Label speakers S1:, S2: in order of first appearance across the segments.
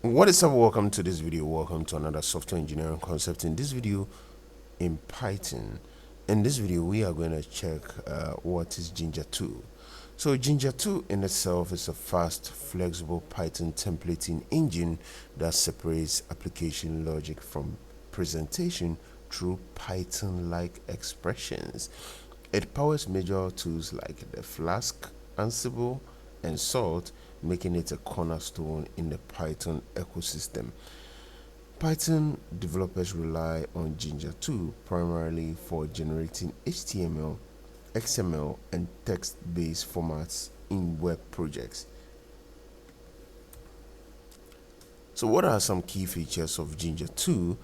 S1: What is up? Welcome to this video. Welcome to another software engineering concept. In this video, in Python, in this video we are going to check what is Jinja2. So Jinja2 in itself is a fast, flexible Python templating engine that separates application logic from presentation through Python-like expressions. It powers major tools like the Flask, Ansible, and Salt, making it a cornerstone in the Python ecosystem. Python developers rely on Jinja2 primarily for generating HTML, XML, and text-based formats in web projects. So what are some key features of Jinja2?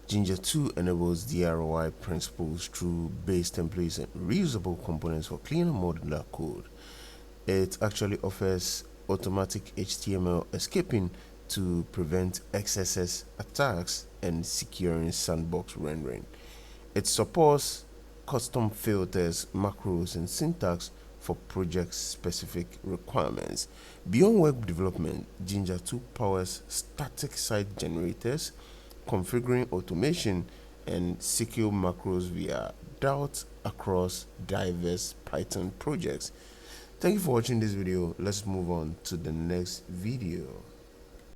S1: Jinja2 enables DROI principles through base templates and reusable components for cleaner modular code. It actually offers automatic HTML escaping to prevent XSS attacks and securing sandbox rendering. It supports custom filters, macros, and syntax for project-specific requirements. Beyond web development, Jinja2 powers static site generators, configuring automation, and secure macros via Dart across diverse Python projects. Thank you for watching this video. Let's move on to the next video.